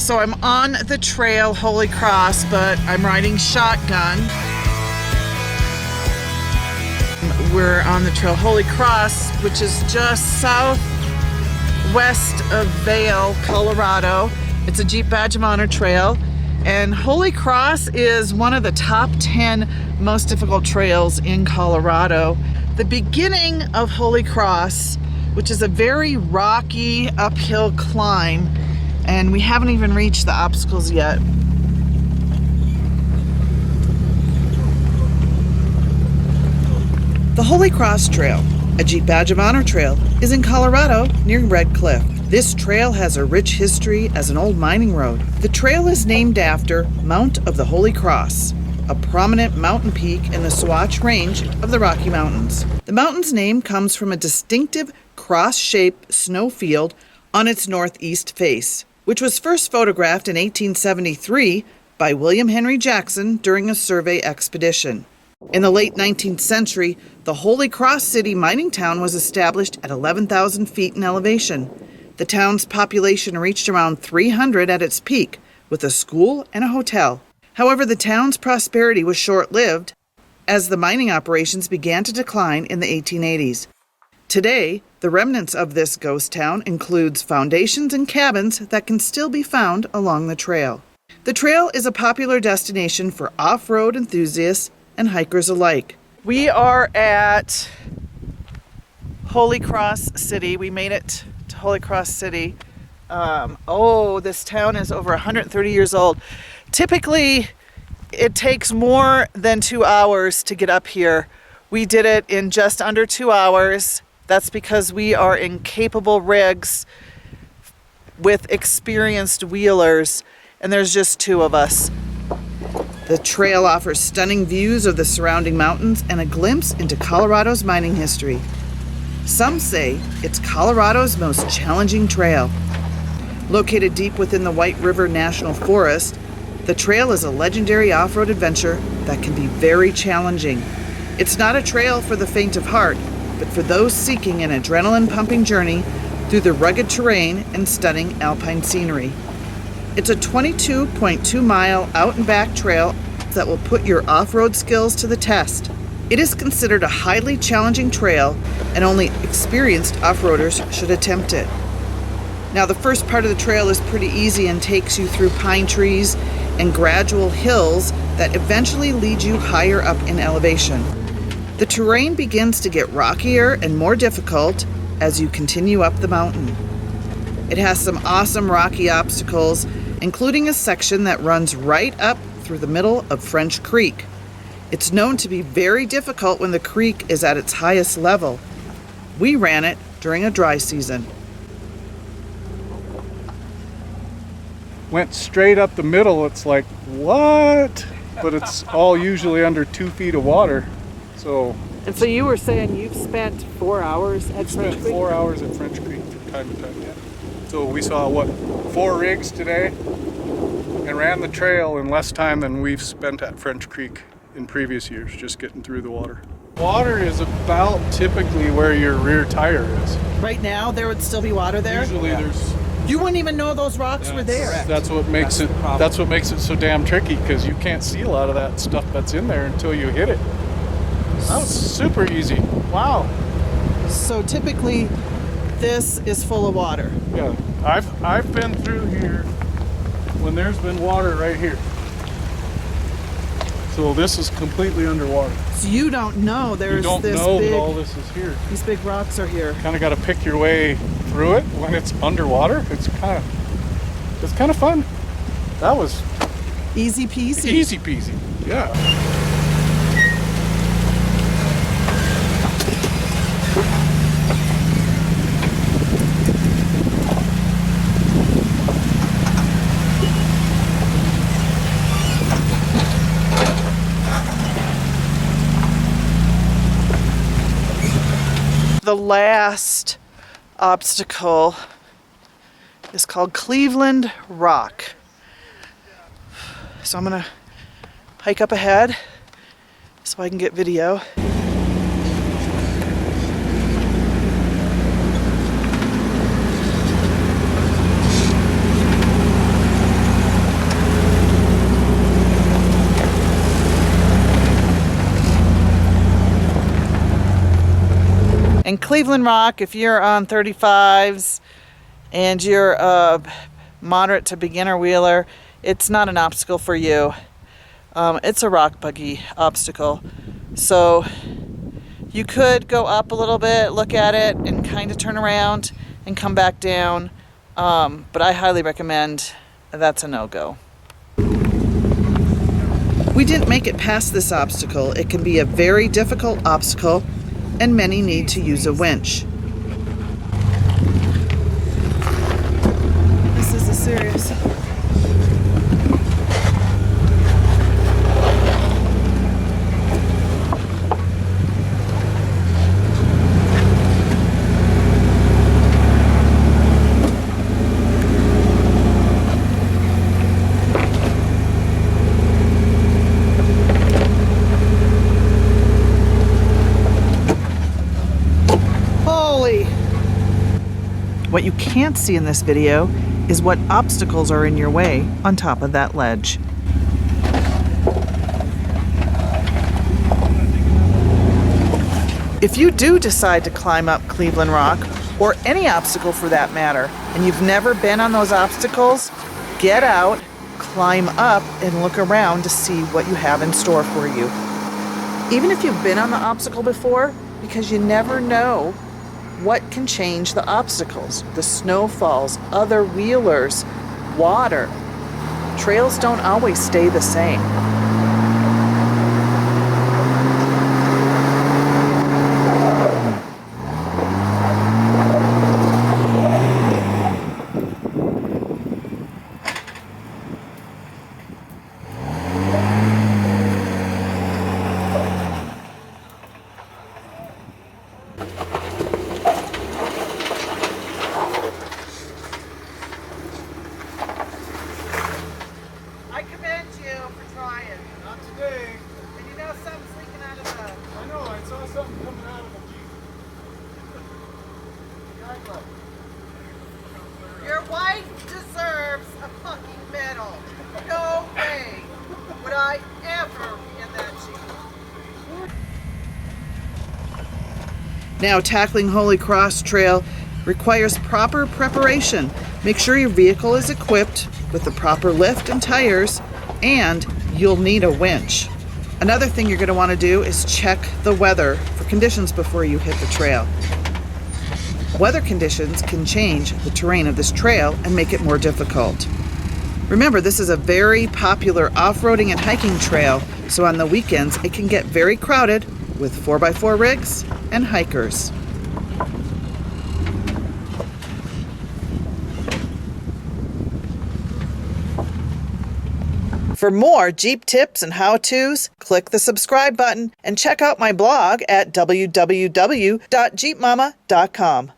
So I'm on the trail, Holy Cross, but I'm riding shotgun. We're on the trail Holy Cross, which is just southwest of Vail, Colorado. It's a Jeep Badge of Honor trail. And Holy Cross is one of the top 10 most difficult trails in Colorado. The beginning of Holy Cross, which is a very rocky uphill climb, and we haven't even reached the obstacles yet. The Holy Cross Trail, a Jeep Badge of Honor trail, is in Colorado near Red Cliff. This trail has a rich history as an old mining road. The trail is named after Mount of the Holy Cross, a prominent mountain peak in the Swatch Range of the Rocky Mountains. The mountain's name comes from a distinctive cross-shaped snowfield on its northeast face, which was first photographed in 1873 by William Henry Jackson during a survey expedition. In the late 19th century, the Holy Cross City mining town was established at 11,000 feet in elevation. The town's population reached around 300 at its peak, with a school and a hotel. However, the town's prosperity was short-lived as the mining operations began to decline in the 1880s. Today, the remnants of this ghost town includes foundations and cabins that can still be found along the trail. The trail is a popular destination for off-road enthusiasts and hikers alike. We are at Holy Cross City. We made it to Holy Cross City. This town is over 130 years old. Typically, it takes more than 2 hours to get up here. We did it in just under 2 hours. That's because we are in capable rigs with experienced wheelers, and there's just 2 of us. The trail offers stunning views of the surrounding mountains and a glimpse into Colorado's mining history. Some say it's Colorado's most challenging trail. Located deep within the White River National Forest, the trail is a legendary off-road adventure that can be very challenging. It's not a trail for the faint of heart, but for those seeking an adrenaline-pumping journey through the rugged terrain and stunning alpine scenery. It's a 22.2-mile out-and-back trail that will put your off-road skills to the test. It is considered a highly challenging trail, and only experienced off-roaders should attempt it. Now, the first part of the trail is pretty easy and takes you through pine trees and gradual hills that eventually lead you higher up in elevation. The terrain begins to get rockier and more difficult as you continue up the mountain. It has some awesome rocky obstacles, including a section that runs right up through the middle of French Creek. It's known to be very difficult when the creek is at its highest level. We ran it during a dry season. Went straight up the middle. It's like, what? But it's all usually under 2 feet of water. And so you were saying you've spent 4 hours at French Creek? 4 hours at French Creek from time to time, yeah. So we saw, 4 rigs today and ran the trail in less time than we've spent at French Creek in previous years, just getting through the water. Water is about typically where your rear tire is. Right now, there would still be water there? Usually there's... You wouldn't even know those rocks were there. That's what makes it so damn tricky, because you can't see a lot of that stuff that's in there until you hit it. That was super easy. Wow. So typically, this is full of water. Yeah, I've been through here when there's been water right here. So this is completely underwater. So you don't know there's you don't this know big, that all this is here. These big rocks are here. Kind of got to pick your way through it when it's underwater. It's kind of fun. That was easy peasy. Easy peasy. Yeah. The last obstacle is called Cleveland Rock. So I'm gonna hike up ahead so I can get video. Cleveland Rock, if you're on 35s and you're a moderate to beginner wheeler, it's not an obstacle for you. It's a rock buggy obstacle. So you could go up a little bit, look at it, and kind of turn around and come back down. But I highly recommend that's a no-go. We didn't make it past this obstacle. It can be a very difficult obstacle, and many need to use a winch. This is a serious... What you can't see in this video is what obstacles are in your way on top of that ledge. If you do decide to climb up Cleveland Rock, or any obstacle for that matter, and you've never been on those obstacles, get out, climb up, and look around to see what you have in store for you. Even if you've been on the obstacle before, because you never know what can change the obstacles. The snowfalls, other wheelers, water. Trails don't always stay the same. I commend you for trying. Not today. And you know something's leaking out of the... I know, I saw something coming out of the Jeep. Your wife deserves a fucking medal. No way would I ever be in that Jeep. Now, tackling Holy Cross Trail requires proper preparation. Make sure your vehicle is equipped with the proper lift and tires, and you'll need a winch. Another thing you're going to want to do is check the weather for conditions before you hit the trail. Weather conditions can change the terrain of this trail and make it more difficult. Remember, this is a very popular off-roading and hiking trail, so on the weekends it can get very crowded with 4x4 rigs and hikers. For more Jeep tips and how-tos, click the subscribe button and check out my blog at www.jeepmomma.com.